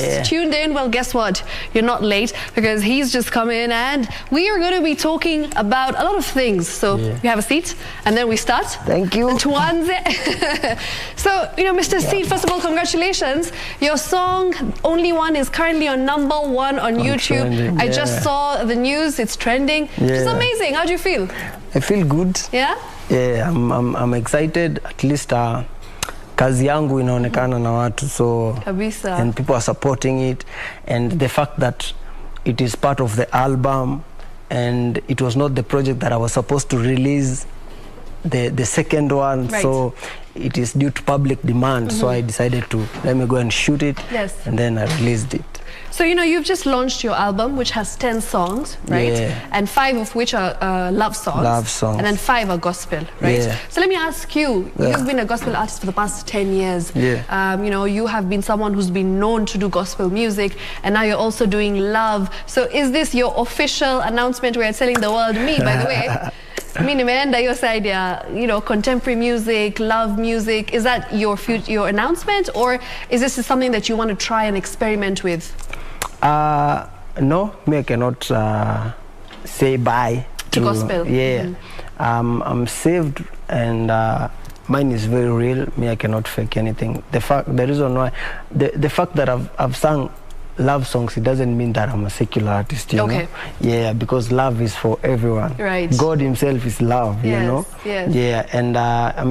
just tuned in, well, guess what? You're not late, because he's just come in and we are going to be talking about a lot of things. So you have a seat and then we start. Thank you. So, you know, Mr.Seed, first of all, congratulations. Your song, Only One, is currently on #1 on YouTube. Trending, I just saw the news, it's trending. It's amazing. How do you feel? I feel good. Yeah? Yeah, I'm excited. At least kazi yangu inaonekana na watu, so Kabisa. And people are supporting it, and the fact that it is part of the album, and it was not the project that I was supposed to release, the second one, so it is due to public demand. So I decided to let me go and shoot it, and then I released it. So, you know, you've just launched your album, which has 10 songs, right? And 5 of which are love songs. Love songs. And then 5 are gospel, right? So let me ask you, you've been a gospel artist for the past 10 years. You know, you have been someone who's been known to do gospel music, and now you're also doing love. So is this your official announcement where you're telling the world, me, by the way, me nimeenda hiyo side ya, you know, contemporary music, love music? Is that your announcement, or is this something that you want to try and experiment with? No, me I cannot say bye to gospel. I'm saved, and mine is very real. Me, I cannot fake anything. The reason why, the fact that I've sung love songs, it doesn't mean that I'm a secular artist, you know? Yeah, because love is for everyone. God himself is love, you know? Yeah, and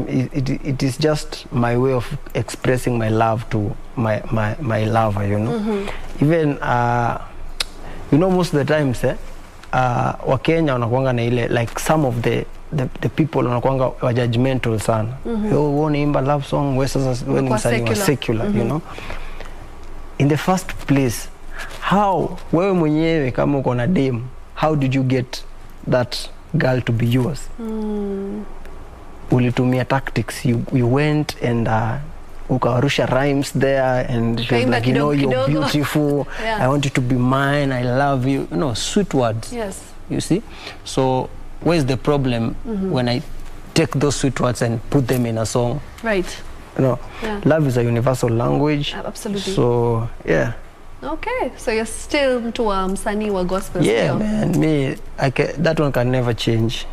it is just my way of expressing my love to my lover, you know? Even, you know, most of the times, Wakenya wanakuanga na ile, like some of the people wanakuanga wa judgmental sana. Yo, wanaimba love song, when msanii wa secular, you know? In the first place, how, wewe mwenyewe kama uko na dem, how did you get that girl to be yours? Ulitumia tactics, you went and ukawarusha rhymes there, and she was like, you know, you're beautiful, I want you to be mine, I love you, you know, sweet words. You see? So where's the problem when I take those sweet words and put them in a song? You know, love is a universal language. Absolutely. So, yeah. Okay, so you're still to msanii wa gospel still? Yeah, man, me, that one can never change.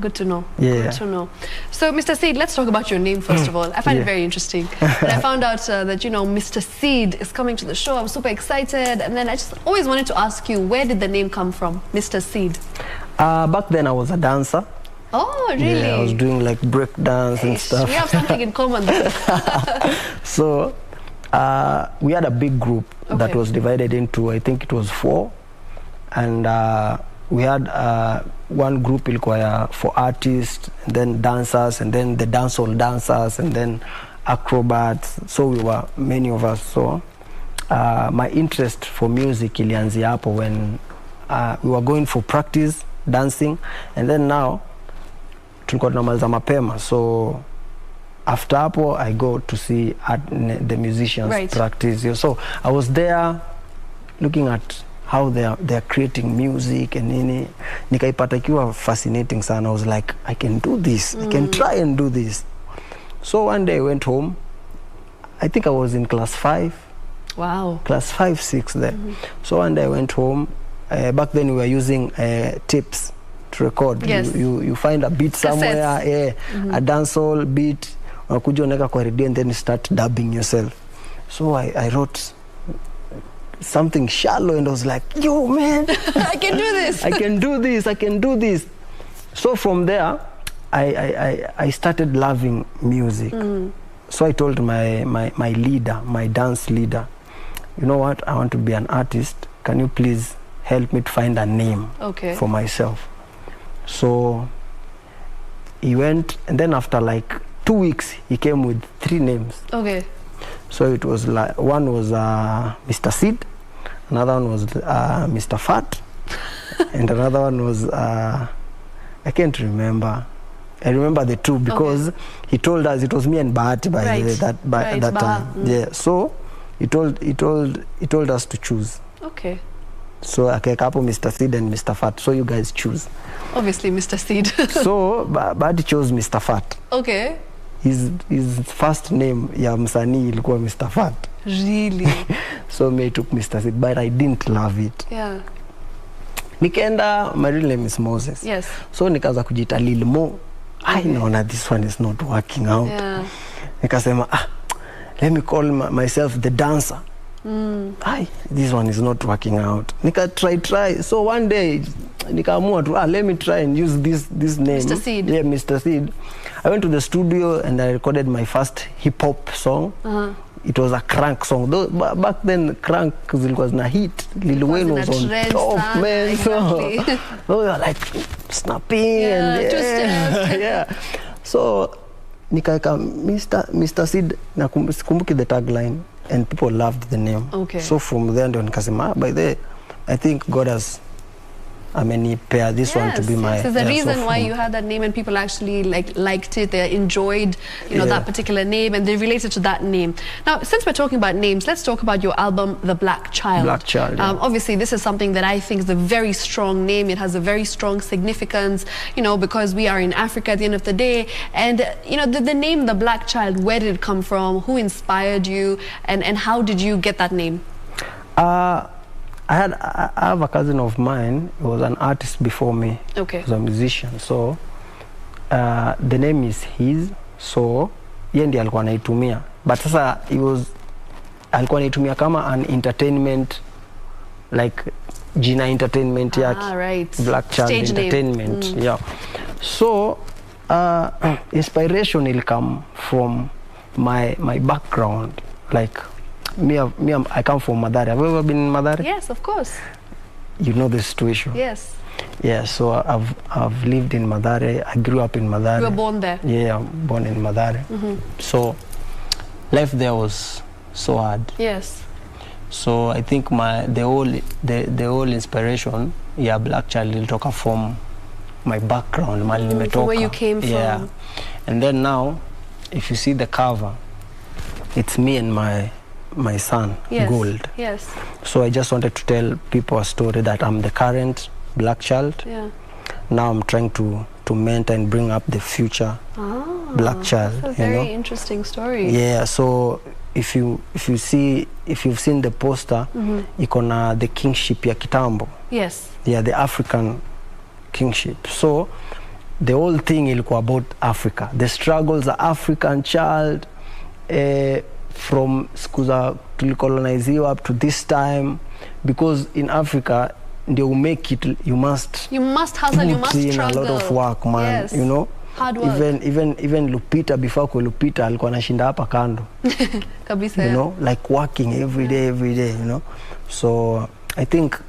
Good to know. Good to know. So, Mr.Seed, let's talk about your name first of all. I find it very interesting. And I found out that, you know, Mr.Seed is coming to the show. I'm super excited. And then I just always wanted to ask you, where did the name come from, Mr.Seed? Back then I was a dancer. Oh, really? Yeah, I was doing like break dance and stuff. We have something in common there. So, we had a big group that was divided into, I think it was 4. And we had one group ilikuwa for artists, and then dancers, and then the dancehall dancers, and then acrobats. So we were many of us. So my interest for music ilianzia hapo when we were going for practice dancing, and then now tulikuwa tunamaliza mapema, so after hapo I go to see the musicians practice. So I was there looking at how they're creating music and nini, nikaipata ikiwa fascinating sana. I was like, I can do this, I can try and do this. So one day I went home, I think I was in class 5. Wow. Class 5, 6 there. So one day I went home, back then we were using tapes to record. You find a beat somewhere, a dancehall beat, unakuja unaweka kwa radio, and then you start dubbing yourself. So I wrote something shallow, and I was like, yo man, I can do this. I can do this, I can do this. So from there I started loving music. So I told my leader, my dance leader, you know what, I want to be an artist, can you please help me to find a name for myself? So he went, and then after like 2 weeks he came with 3 names. So it was like, one was Mr.Seed, another one was Mr. Fat, and another one was I can't remember. I remember the 2 because he told us, it was me and Bahati by that time. Yeah, so he told us to choose. So akaweka hapo Mr.Seed and Mr. Fat. So you guys choose. Obviously Mr.Seed. So Bahati chose Mr. Fat. His first name ya msanii ilikuwa Mr. Fat. Really? So me, I took Mr.Seed, but I didn't love it. Yeah. Nikaenda, my real name is Moses. Yes. So nikaanza kujita Lil Mo. I know that this one is not working out. Yeah. Nikasema, let me call myself the dancer. This one is not working out. Nika try. So one day, nikaamua tu, let me try and use this name. Mr.Seed. Yeah, Mr.Seed. I went to the studio and I recorded my first hip-hop song. It was a crank song. Though, back then, crank was na hit. Lil Wayne was on top, man. Exactly. So we were like snapping and yeah. So nikaeka Mr.Seed, nakumbuki the tagline, and people loved the name. Okay. So from there ndio nikasema, by the way, I think God has pair this one to be my. So the reason why you had that name and people actually liked it, they enjoyed that particular name and they related to that name. Now, since we're talking about names, let's talk about your album, The Black Child. Black Child. Yeah. Obviously, this is something that I think is a very strong name. It has a very strong significance, because we are in Africa at the end of the day. And the name The Black Child, where did it come from? Who inspired you? And how did you get that name? I have a cousin of mine who was an artist before me. Okay. He was a musician. So the name is his. So yeye ndiye alikuwa anaitumia. But sasa alikuwa anaitumia kama an entertainment, like Gina Entertainment yake. Right. Black Child Stage Entertainment. Yeah. So inspiration will come from my background, like I come from Madare. Have you ever been in Madare? Yes, of course. You know the situation. Yes. Yeah, so I've lived in Madare. I grew up in Madare. You were born there? Yeah, born in Madare. So life there was so hard. Yes. So I think the whole inspiration, Black Child, will talk from my background, from where you came from. Yeah. And then now, if you see the cover, it's me and my son, Gold. Yes. So I just wanted to tell people a story that I'm the current Black Child. Yeah. Now I'm trying to mentor and bring up the future Black Child. That's a very interesting story. Yeah. So if you've seen the poster, ikona the kingship ya kitambo. Yes. Yeah, the African kingship. So the whole thing ilikuwa about Africa, the struggles of African child. From skuza tulikoloniziwa up to this time, because in Africa you make it, you must hustle, you must in struggle. a lot of work, man. Yes. Hard work. Even Lupita, before Lupita alikuwa anashinda hapa kando. Kabisa. Like working every day, So I think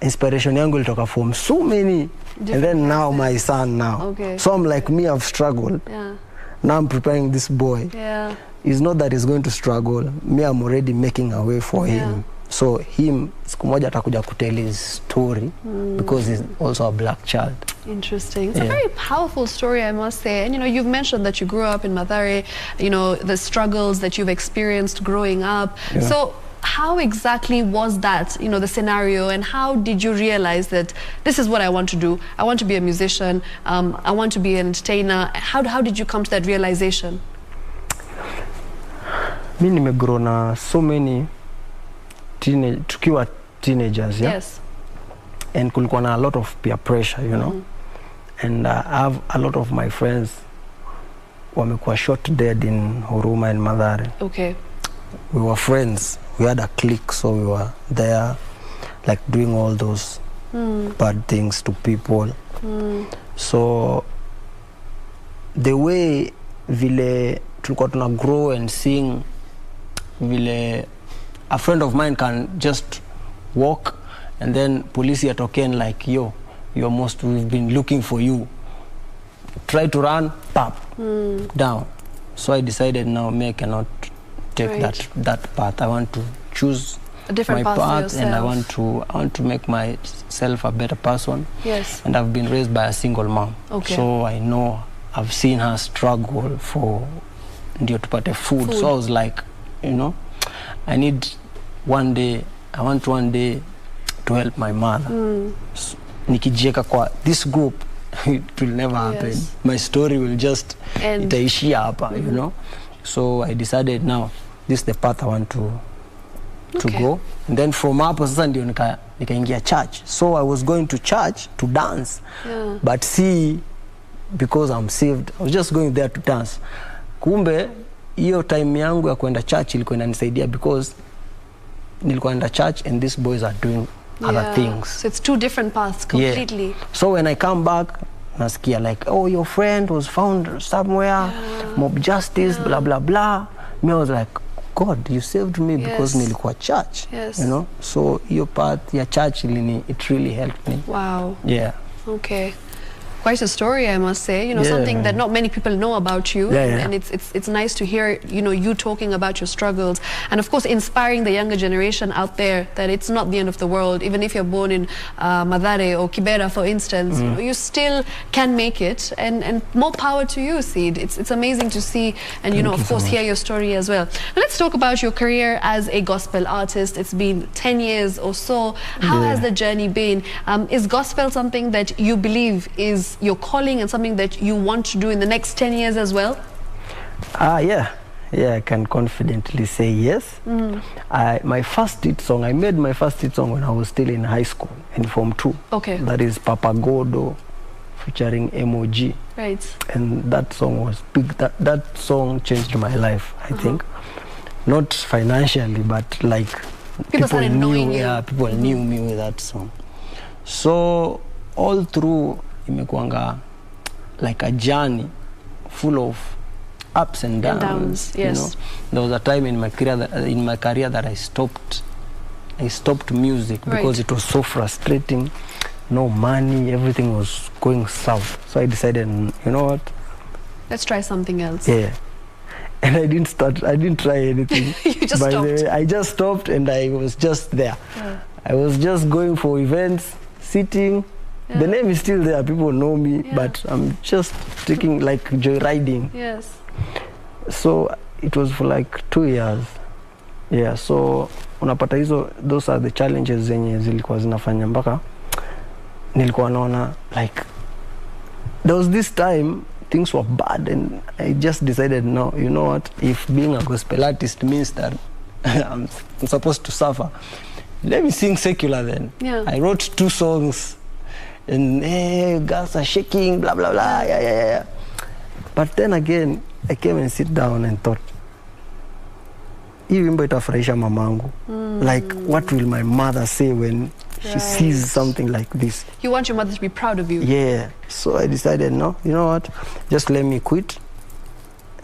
inspiration yangu ilitoka from so many different, and then now my son now. Okay. So I'm like me, I've struggled. Yeah. Now I'm preparing this boy. Yeah. It's not that he's going to struggle. Me, I'm already making a way for him. So him, siku moja atakuja kutell his story, because he's also a Black Child. Interesting. It's a very powerful story, I must say. And you've mentioned that you grew up in Madare, the struggles that you've experienced growing up. Yeah. So how exactly was that, the scenario, and how did you realize that this is what I want to do? I want to be a musician. I want to be an entertainer. How did you come to that realization? Mi nimegrow na so many tukiwa teenagers, yeah? Yes. And kulikuwa na a lot of peer pressure, And I have a lot of my friends wamekuwa shot dead in Huruma and Madare. Okay. We were friends. We had a clique, so we were there, like doing all those bad things to people. So the way vile tulikuwa tuna grow and sing, vile a friend of mine can just walk and then police yatokeen like, yo, we've been looking for you. Try to run, pop, down. So I decided now I cannot take that path. I want to choose a different path, and I want to make myself a better person. Yes. And I've been raised by a single mom. Okay. So I know, I've seen her struggle for ndio tupate food. So I was like, I want one day to help my mother. So, nikijeka kwa this group, it will never happen. My story will just itaishia hapa, So I decided now this is the path I want to go. And then from hapo sasa ndio nikaingia church. So I was going to church to dance. But see, because I'm saved, I was just going there to dance. Kumbe hiyo time yangu ya kwenda church ilikuwa inanisaidia because nilikuwa naenda church and these boys are doing other things. So it's two different paths completely. So when I come back, nasikia like, oh, your friend was found somewhere, mob justice, blah blah blah. Me, I was like, God, you saved me because nilikuwa church. You know, so your path, your church, it really helped me. Wow. Yeah. Okay. Quite a story, I must say. You know, something that not many people know about you, and it's nice to hear, you know, you talking about your struggles, and of course inspiring the younger generation out there that it's not the end of the world. Even if you're born in Mathare or Kibera, for instance, you still can make it, and more power to you, Seed. It's amazing to see, and you know, of course, hear your story as well. Let's talk about your career as a gospel artist. It's been 10 years or so. How has the journey been? Is gospel something that you believe is your calling and something that you want to do in the next 10 years as well? Yeah, I can confidently say yes. My first hit song, I made my first hit song when I was still in high school, in Form 2. Okay. That is Papa Godo featuring MOG. Right. And that song was big. That song changed my life, I think. Not financially, but like people knew, people knew me with that song. So all through imekuanga like a journey full of ups and downs. You know, there was a time in my career that I stopped music because it was so frustrating. No money, everything was going south. So I decided, you know what? Let's try something else. Yeah. And I didn't try anything. You just stopped. I just stopped and I was just there. I was just going for events, sitting. The name is still there, people know me, but I'm just taking like joyriding. Yes. So it was for like 2 years. Yeah, so unapata hizo, those are the challenges zenye zilikuwa zinafanya mpaka nilikuwa naona like there was this time things were bad and I just decided, no, you know what, if being a gospel artist means that I'm supposed to suffer, let me sing secular then. I wrote 2 songs and hey, girls are shaking, blah blah blah, But then again, I came and sit down and thought, hii wimbo itafurahisha mamangu. Like, what will my mother say when she sees something like this? You want your mother to be proud of you. Yeah. So I decided, no, you know what, just let me quit.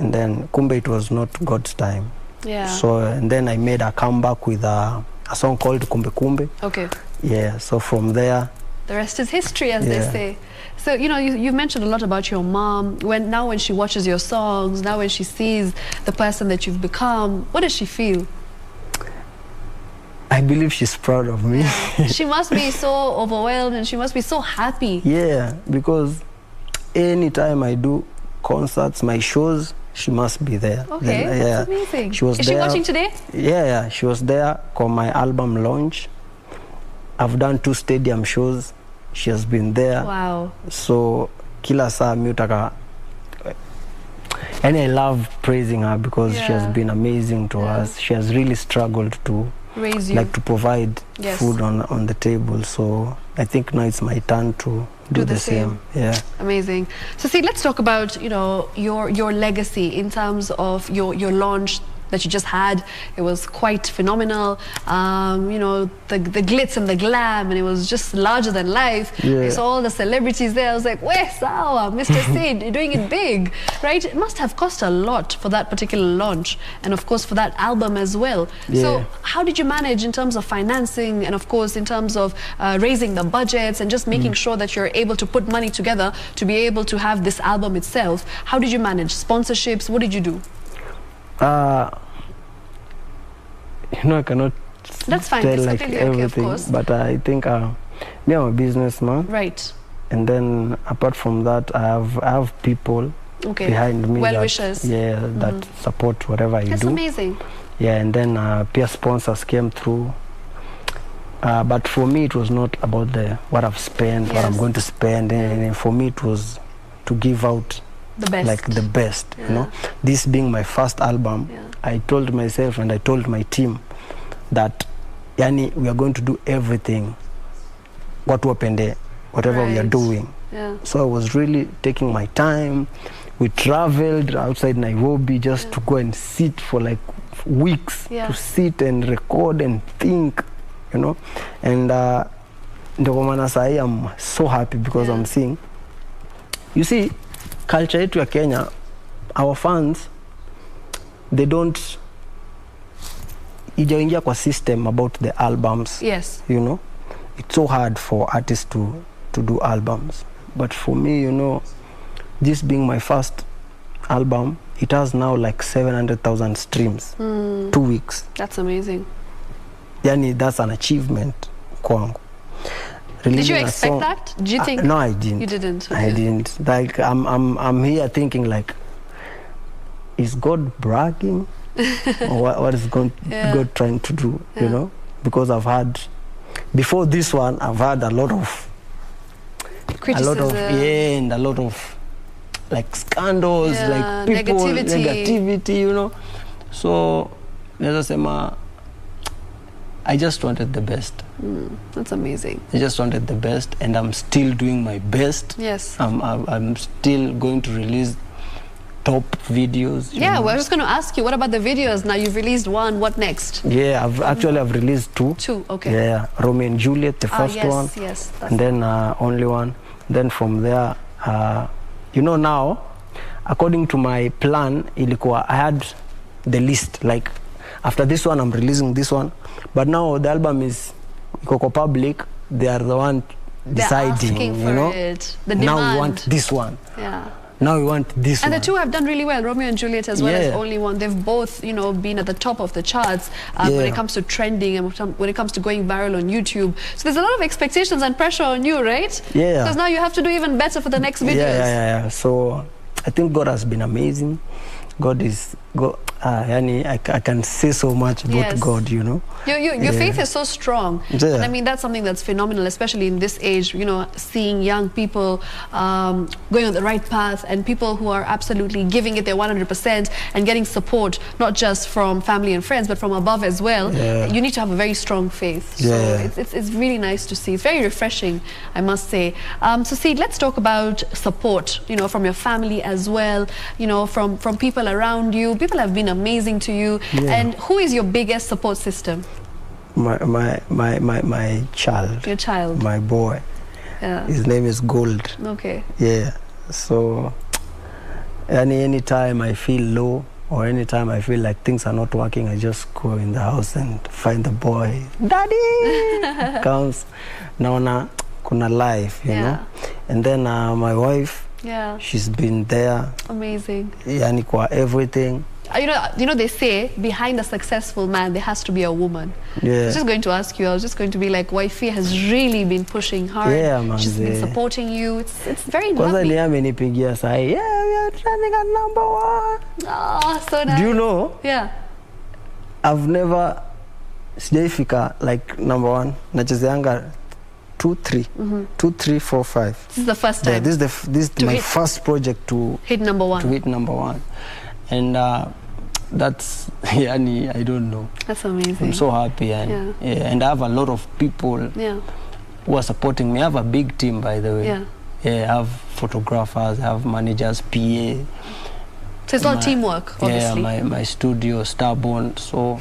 And then kumbe it was not God's time. Yeah. So and then I made a comeback with a song called Kumbe Kumbe. Okay. Yeah. So from there, the rest is history, as they say. So, you know, you've mentioned a lot about your mom. Now when she watches your songs, now when she sees the person that you've become, what does she feel? I believe she's proud of me. She must be so overwhelmed and she must be so happy. Yeah, because anytime I do concerts, my shows, she must be there. Okay, that's amazing. She was Is she watching today? Yeah, she was there for my album launch. I've done 2 stadium shows. She has been there. Wow. So kila saa mi utaka, and I love praising her because she has been amazing to us. She has really struggled to raise you, like to provide food on the table. So I think now it's my turn to do the same. Yeah. Amazing. So see, let's talk about, you know, your legacy in terms of your launch that you just had. It was quite phenomenal. You know, the glitz and the glam, and it was just larger than life. I saw all the celebrities there. I was like, "Weh, sawa, Mr.Seed, you're doing it big," right? It must have cost a lot for that particular launch, and of course for that album as well. So how did you manage in terms of financing, and of course in terms of raising the budgets and just making sure that you're able to put money together to be able to have this album itself? How did you manage sponsorships? What did you do? You know, I cannot tell like everything, but I think me, I'm a businessman. Right. And then apart from that, I have people behind me. Well-wishers. That support whatever I do. That's amazing. Yeah, and then peer sponsors came through. But for me, it was not about what I've spent, what I'm going to spend. And for me, it was to give out the best. Like the best, you know. This being my first album, I told myself and I told my team that yani, we are going to do everything whatever we are doing. So I was really taking my time. We traveled outside Nairobi just to go and sit for like weeks, to sit and record and think, you know. And I'm so happy because I'm seeing, you see, culture yetu ya Kenya, our fans, they don't ijaingia kwa system about the albums. You know, it's so hard for artists to do albums. But for me, you know, this being my first album, it has now like 700,000 streams. 2 weeks. That's amazing. Yani, that's an achievement kwangu. Did you expect that? Do you think? No, I didn't. You didn't. Okay. I didn't. Like I'm here thinking like, is God bragging? Or what is God trying to do? You know, because I've had, before this one, I've had a lot of criticism. And a lot of like scandals, like people, negativity, you know. So I just wanted the best. That's amazing. I just wanted the best, and I'm still doing my best. I'm still going to release top videos. We're just going to ask you, what about the videos? Now you've released one, what next? I've released two. Okay. Romeo and Juliet, the first one. And then Only One. Then from there, you know, now, according to my plan, I had the list, like, after this one, I'm releasing this one. But now the album is public. They are the one deciding, you know. The demand. Now we want this one. Now we want this one. And the two have done really well, Romeo and Juliet as well as Only One. They've both, you know, been at the top of the charts when it comes to trending and when it comes to going viral on YouTube. So there's a lot of expectations and pressure on you, right? Because now you have to do even better for the next videos. So I think God has been amazing. God is I can say so much about God, you know. Your faith is so strong. And I mean, that's something that's phenomenal, especially in this age, you know, seeing young people going on the right path and people who are absolutely giving it their 100% and getting support, not just from family and friends, but from above as well. You need to have a very strong faith. So it's really nice to see. It's very refreshing, I must say. So Seed, let's talk about support, you know, from your family as well, you know, from people around you. People have been amazing to you. And who is your biggest support system? My child. Your child. My boy. His name is Gold. Okay. So anytime I feel low or anytime I feel like things are not working, I just go in the house and find the boy. Daddy comes. Naona kuna life, you know. And then my wife, she's been there. Amazing. Yani kwa everything. You know, they say behind a successful man there has to be a woman. I was just going to ask you. I was just going to be like, wifey has really been pushing hard. She's been supporting you. It's very lovely. We are trending at #1. Oh, so nice. Do you know? I've never sijaifika like #1. Nachezeanga 2, 3, 2, 3, 4, 5. This is the first time. This is my first project to hit #1. To hit #1, and that's I don't know. That's amazing. I'm so happy, and and I have a lot of people who are supporting me. I have a big team, by the way. I have photographers, I have managers, PA. So it's all teamwork, obviously. My studio, Starborn. So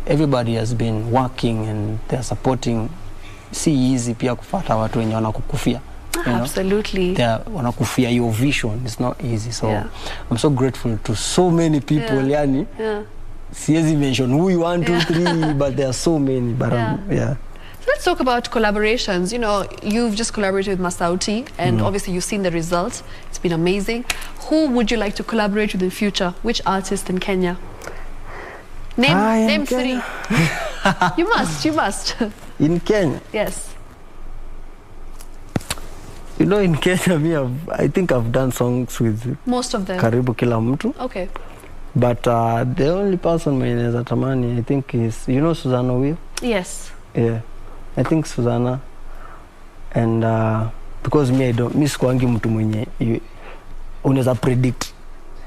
everybody has been working and they're supporting. Si easy pia kufuata watu wenye wanakukufia. Absolutely. Wanakufia your vision. It's not easy. So I'm so grateful to so many people. Yani, siwezi mention who you 1, 2, 3, but there are so many. But So let's talk about collaborations. You know, you've just collaborated with Masauti, and obviously you've seen the results. It's been amazing. Who would you like to collaborate with in the future? Which artist in Kenya? Name 3. You must. In Kenya? Yes. You know, in Kenya, I think I've done songs with most of them. Karibu kila mtu. Okay. But the only person mwenye naweza tamani, I think is, you know Susanna Will? Yes. I think Susanna. And because me sikuangi mtu mwenye unaweza predict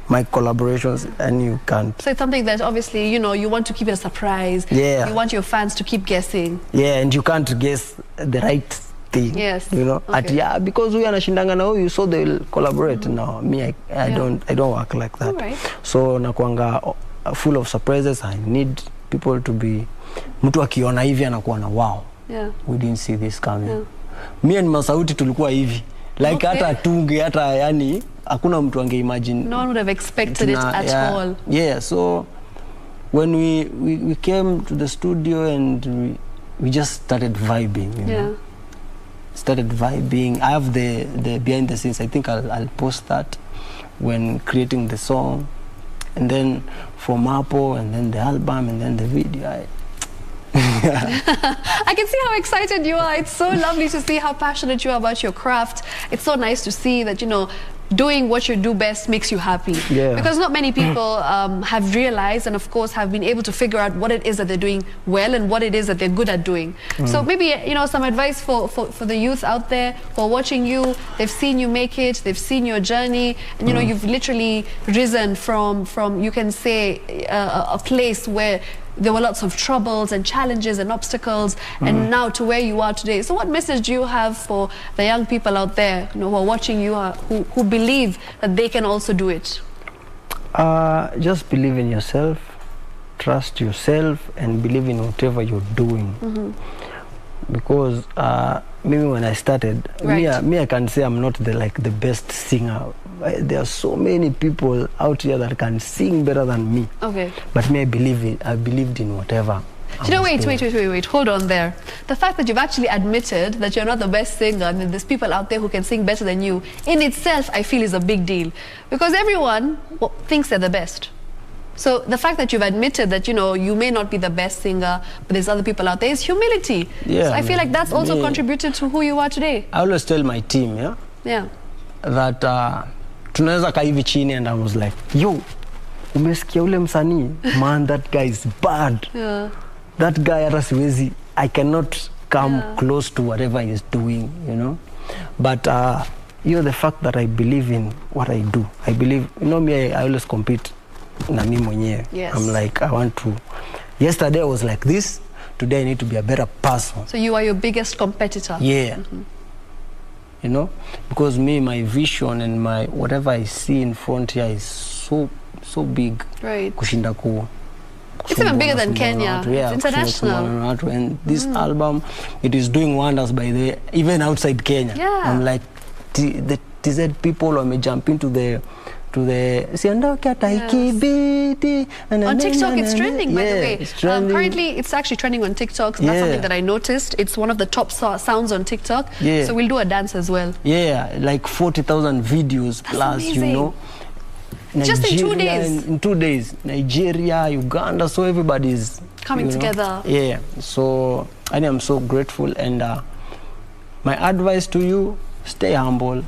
my collaborations and you can't. So it's something that obviously, you know, you want to keep it a surprise. Yeah. You want your fans to keep guessing. Yeah, and you can't guess the right thing. Yes. You know, Okay. because we anashindanga na huyu, so they'll collaborate. No, me, I don't work like that. All right. So nakuanga full of surprises. I need people to be, mtu akiona hivi anakuwa na wow. Yeah. We didn't see this coming. Me and Masauti tulikuwa hivi. Like hata tunge hata yani hakuna mtu angeimagine. No one would have expected it at all. Yeah, so when we came to the studio and we just started vibing, you know. Started vibing. I have the behind the scenes. I think I'll post that when creating the song, and then from Apple, and then the album, and then the video. I can see how excited you are. It's so lovely to see how passionate you are about your craft. It's so nice to see that, you know, doing what you do best makes you happy. Yeah. Because not many people have realized and of course have been able to figure out what it is that they're doing well and what it is that they're good at doing. So maybe, you know, some advice for the youth out there who are watching you. They've seen you make it, they've seen your journey, and you know, you've literally risen from you can say a place where there were lots of troubles and challenges and obstacles, and now to where you are today. So what message do you have for the young people out there, you know, who are watching you, who believe that they can also do it? Just believe in yourself, trust yourself, and believe in whatever you're doing. Because maybe when I started, me I can say I'm not the best singer. There are so many people out here that can sing better than me. Okay. But me, I believed in whatever. You know, wait. Hold on there. The fact that you've actually admitted that you're not the best singer and that there's people out there who can sing better than you, in itself, I feel is a big deal. Because everyone thinks they're the best. So the fact that you've admitted that, you know, you may not be the best singer, but there's other people out there, is humility. Yeah, so I feel like that's also contributed to who you are today. I always tell my team, that tunaweza kaa hivi chini, and I was like, yo, umesikia ule msanii? Man, that guy is bad. That guy hata siwezi, I cannot come close to whatever he's doing, you know. But the fact that I believe in what I do. I believe, you know me, I always compete na mimi mwenyewe. I'm like, I want to, yesterday I was like this, today I need to be a better person. So you are your biggest competitor. Yeah. You know, because me, my vision and my whatever I see in front here is so big. Right. Kushinda it's even bigger than Kenya. Yeah, it's international. And this album, it is doing wonders by the way, even outside Kenya. Yeah. I'm like, the TZ people jump into the on TikTok it's trending, by the way. It's trending. Currently it's actually trending on TikTok. That's something that I noticed. It's one of the top sounds on TikTok. So we'll do a dance as well. Like 40,000 videos. That's plus amazing. You know, Nigeria, just in 2 days. In 2 days, Nigeria, Uganda, so everybody's coming together. So I am so grateful, and my advice to you: stay humble,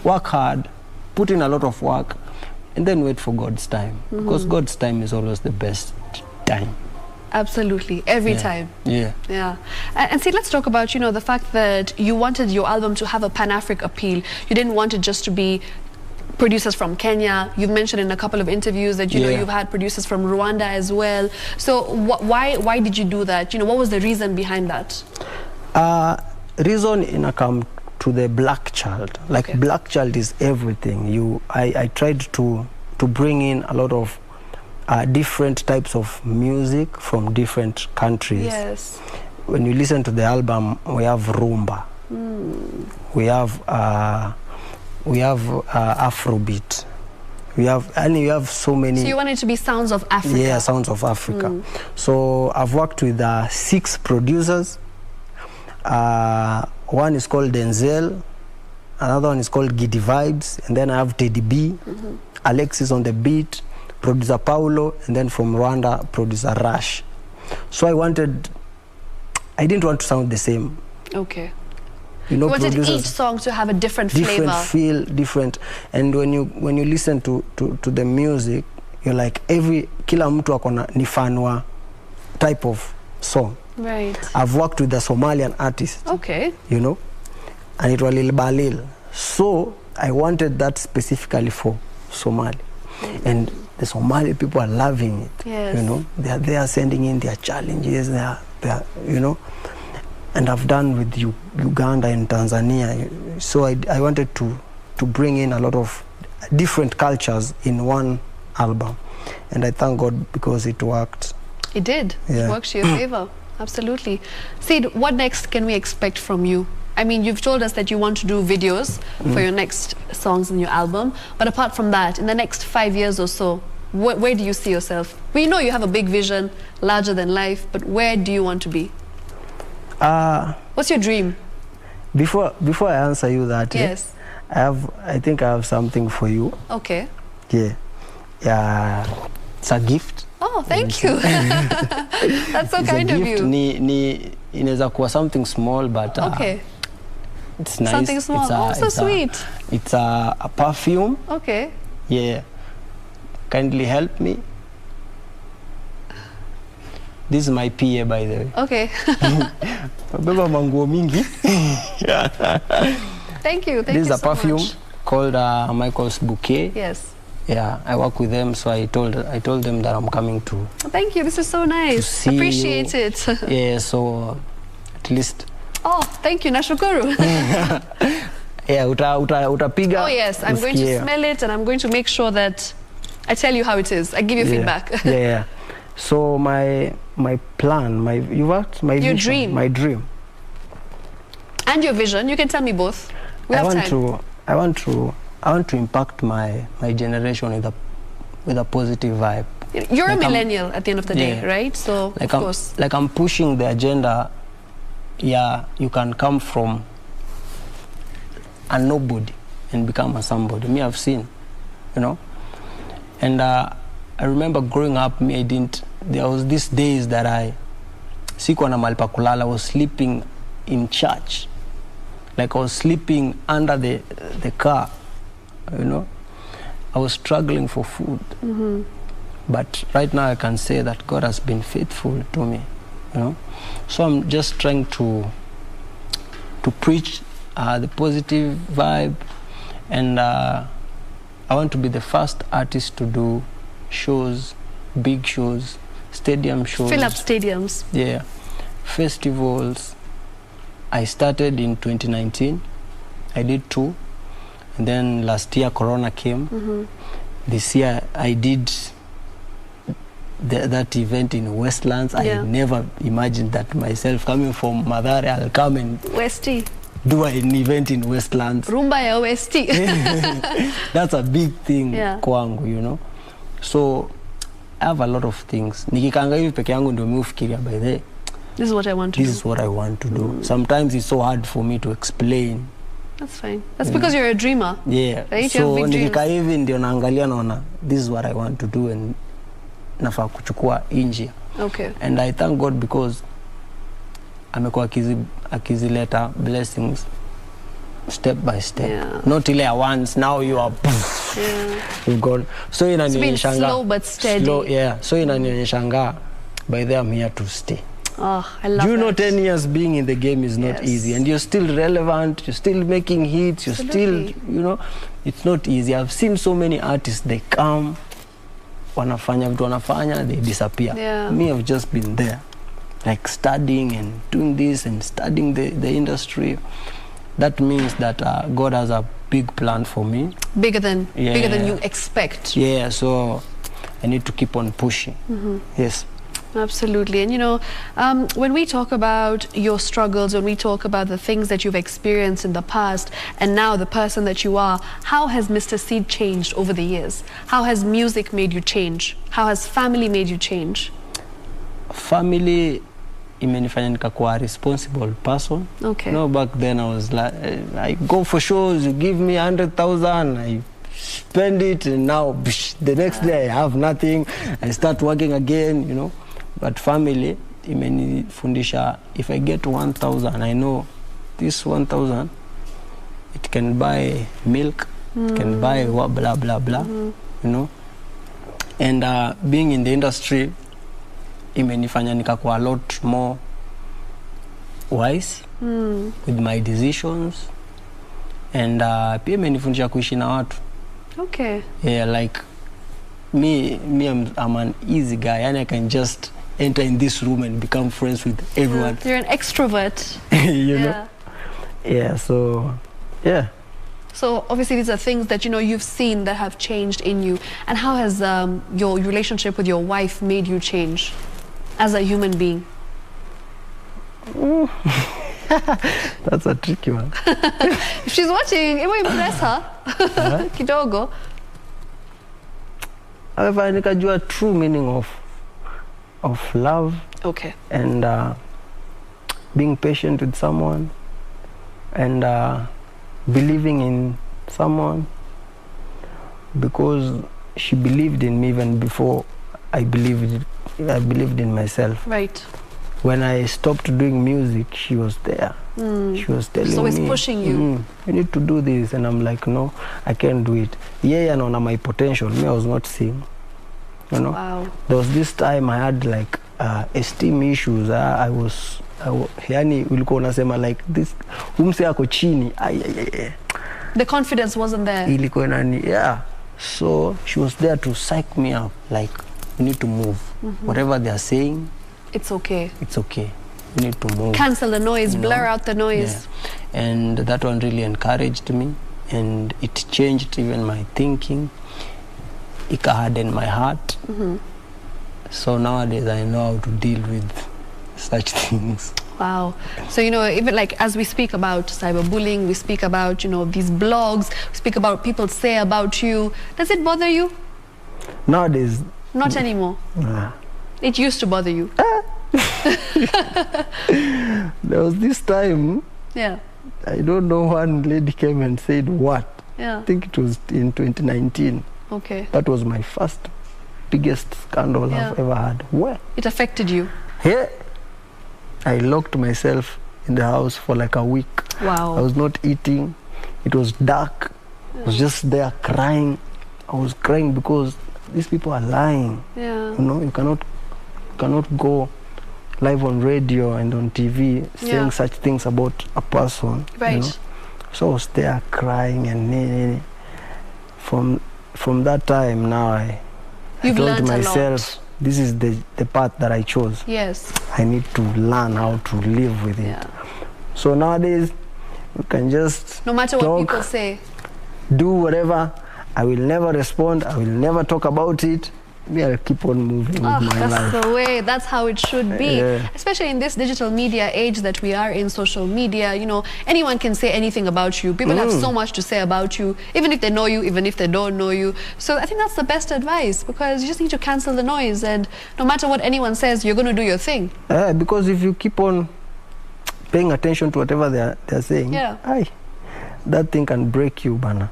work hard, put in a lot of work, and then wait for God's time. Because God's time is always the best time. Absolutely, every time. Yeah. And see, let's talk about, you know, the fact that you wanted your album to have a Pan-Afric appeal. You didn't want it just to be producers from Kenya. You've mentioned in a couple of interviews that, you know, you've had producers from Rwanda as well. So why did you do that? You know, what was the reason behind that? Reason in a come to the black child. Like black child is everything. I tried to bring in a lot of different types of music from different countries. Yes. When you listen to the album, we have rumba. We have Afrobeat. We have so many. So you want it to be sounds of Africa? Yeah, sounds of Africa. So I've worked with 6 producers. One is called Denzel, another one is called Giddy Vibes, and then I have Teddy B, Alexis on the beat, producer Paulo, and then from Rwanda, producer Rush. So I didn't want to sound the same. Okay. You know, you wanted each song to have a different flavor. Different feel, different. And when you listen to the music, you're like, kila mtu akona ni fanwa type of song. Right. I've worked with a Somalian artist. Okay. You know, and it was Lil Balil. So I wanted that specifically for Somali. And the Somali people are loving it. Yes. You know, they are sending in their challenges, they are, you know. And I've done with Uganda and Tanzania. So I wanted to bring in a lot of different cultures in one album. And I thank God because it worked. It did. Yeah. It works to your favor. Absolutely. Seed, what next can we expect from you? I mean, you've told us that you want to do videos for your next songs in your album. But apart from that, in the next 5 years or so, where do you see yourself? We know you have a big vision, larger than life, but where do you want to be? What's your dream? Before I answer you that, yes, I think I have something for you. Okay. Yeah, it's a gift. Oh, thank you. That's so kind of you. Inaweza kuwa something small, but okay, it's nice. Something small. So sweet. It's a perfume. Okay. Yeah. Kindly help me. This is my PA, by the way. Okay. Beba manguo mingi. Thank you. This is a perfume called Michael's Bouquet. Yes. Yeah, I work with them, so I told them that I'm coming to. Thank you. This is so nice. Appreciate it. Yeah, so at least. Oh, thank you. Nashukuru. Yeah, utapiga. Oh yes, I'm going to smell it, and I'm going to make sure that I tell you how it is. I give you feedback. Yeah. So my plan, your dream, my dream, and your vision. You can tell me both. We have time. I want to impact my generation with a positive vibe. You're like a millennial at the end of the day, right? So like of course, I'm pushing the agenda. Yeah, you can come from a nobody and become a somebody. Me, I've seen, you know, and I remember growing up. There was these days that sikuwa na mahali pa kulala. I was sleeping in church, like I was sleeping under the car, you know. I was struggling for food. But right now I can say that God has been faithful to me, you know. So I'm just trying to preach the positive vibe, and I want to be the first artist to do shows, big shows, stadium shows. Fill up stadiums. Yeah. Festivals. I started in 2019. I did 2. And then last year Corona came. This year I did that event in Westlands. I never imagined that myself coming from Mathare, I'll come and Westie. Do an event in Westlands. Rumba ya Westie. That's a big thing kwangu, you know. So I have a lot of things. Nikikanga hivi peke yangu ndio miufikiria by the way. This is what I want to do. This is what I want to do. Sometimes it's so hard for me to explain. That's fine. That's because you're a dreamer. Yeah. Right? So nikikaa hivi ndio naangalia naona this is what I want to do and nafaa kuchukua injia. Okay. And I thank God because amekuwa akizileta blessings step by step. Not ile once, now you are you've gone. So inanionyeshanga slow but steady. Slow, yeah. So inanionyeshanga by the I'm here to stay. Oh, I love that. You know, 10 years being in the game is not easy, and you're still relevant, you're still making hits, you're still, you know, it's not easy. I've seen so many artists, they come, wanafanya vitu wanafanya, they disappear. Me, I've just been there, like studying and doing this and studying the industry. That means that God has a big plan for me. Bigger than you expect. Yeah, so I need to keep on pushing. Yes. Absolutely. And you know, when we talk about your struggles, when we talk about the things that you've experienced in the past and now the person that you are, how has Mr.Seed changed over the years? How has music made you change? How has family made you change? Family imenifanya nikakuwa a responsible person. Okay. You know, back then I was like, I go for shows, you give me 100,000, I spend it, and now the next day I have nothing. I start working again, you know. But family imenifundisha, if I get 1,000, I know this 1,000, it can buy milk, it can buy what, blah blah blah, you know. And being in the industry imenifanya nikakuwa a lot more wise with my decisions, and pia imenifundisha kuishi na watu. Okay. Yeah, like me I'm an easy guy, and I can just enter in this room and become friends with everyone. You're an extrovert. You know? Yeah, so yeah. So obviously these are things that, you know, you've seen that have changed in you. And how has your relationship with your wife made you change as a human being? That's a tricky one. If she's watching, it will impress her. Kidogo. However, nikajua true meaning of love. Okay. And being patient with someone, and believing in someone, because she believed in me even before I believed in myself. Right. When I stopped doing music, she was there. She was telling me. She's always pushing you. You need to do this, and I'm like, no, I can't do it. Yeah, no, my potential. Me, I was not seeing. You know. Wow. There was this time I had like esteem issues. Yani ulikuwa unasema like this, umse ako chini. The confidence wasn't there. Ilikuwa nani, yeah. So she was there to psych me up, like, you need to move. Whatever they are saying, it's okay. It's okay. You need to move. Cancel the noise, blur out the noise. Yeah. And that one really encouraged me, and it changed even my thinking. It hardened my heart. So nowadays I know how to deal with such things. Wow. So, you know, even like as we speak about cyberbullying, we speak about, you know, these blogs, we speak about what people say about you. Does it bother you? Nowadays. Not anymore. It used to bother you. There was this time. Yeah. I don't know, one lady came and said what? Yeah. I think it was in 2019. Okay. That was my first biggest scandal I've ever had. Where? It affected you? Yeah. I locked myself in the house for like a week. Wow. I was not eating. It was dark. I was just there crying. I was crying because these people are lying. Yeah. You know, you cannot go live on radio and on TV saying such things about a person. Right. You know? So I was there crying, and from that time now I told myself, this is the path that I chose. Yes. I need to learn how to live with it. So nowadays, you can just no matter what people say, do whatever. I will never respond. I will never talk about it. I'll keep on moving with my life. That's the way. That's how it should be. Especially in this digital media age that we are in, social media, you know, anyone can say anything about you. People have so much to say about you, even if they know you, even if they don't know you. So I think that's the best advice, because you just need to cancel the noise, and no matter what anyone says, you're going to do your thing. Because if you keep on paying attention to whatever they're saying, that thing can break you, Bana.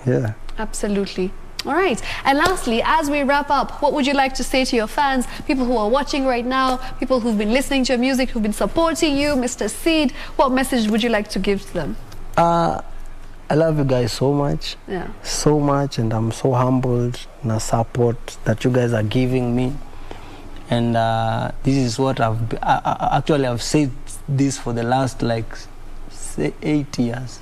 Yeah. Absolutely. All right. And lastly, as we wrap up, what would you like to say to your fans, people who are watching right now, people who've been listening to your music, who've been supporting you, Mr. Seed? What message would you like to give to them? I love you guys so much. Yeah. So much, and I'm so humbled in the support that you guys are giving me. And this is what I've said this for the last like 8 years.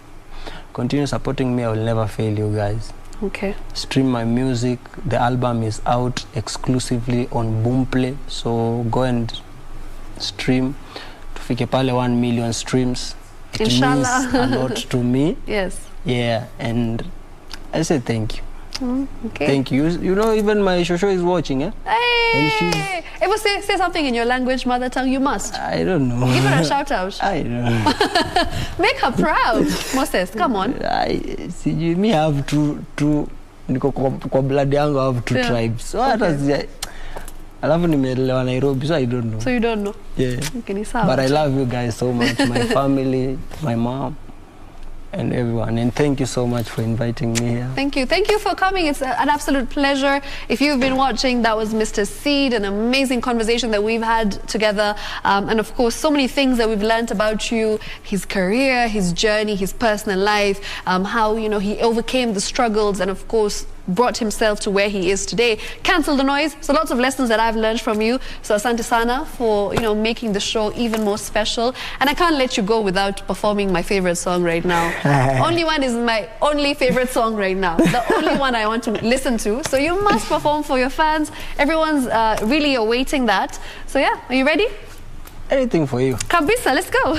Continue supporting me. I will never fail you guys. Okay. Stream my music. The album is out exclusively on Boomplay, so go and stream. Tufike pale 1 million streams. It Inshallah. means a lot to me. Yes. Yeah, and I say thank you. Okay. Thank you. You know, even my Shosho is watching, eh? Hey! Ever say something in your language, mother tongue? You must. I don't know. Give her a shout out. I don't know. Make her proud. Moses, come on. See, me have two niko kwa blood yangu I have two tribes. So hata alafu nimelelewa Nairobi, so I don't know. So you don't know? Yeah. Okay, but I love you guys so much, my family, my mom, and everyone, and thank you so much for inviting me here. Thank you for coming. It's an absolute pleasure. If you've been watching, that was Mr. Seed, an amazing conversation that we've had together, and of course so many things that we've learned about you, his career, his journey, his personal life, how, you know, he overcame the struggles, and of course brought himself to where he is today. Cancel the noise. So lots of lessons that I've learned from you. So asante sana for, you know, making the show even more special. And I can't let you go without performing my favorite song right now. Only One is my only favorite song right now. The only one I want to listen to. So you must perform for your fans. Everyone's really awaiting that. So yeah, are you ready? Anything for you. Kabisa, let's go.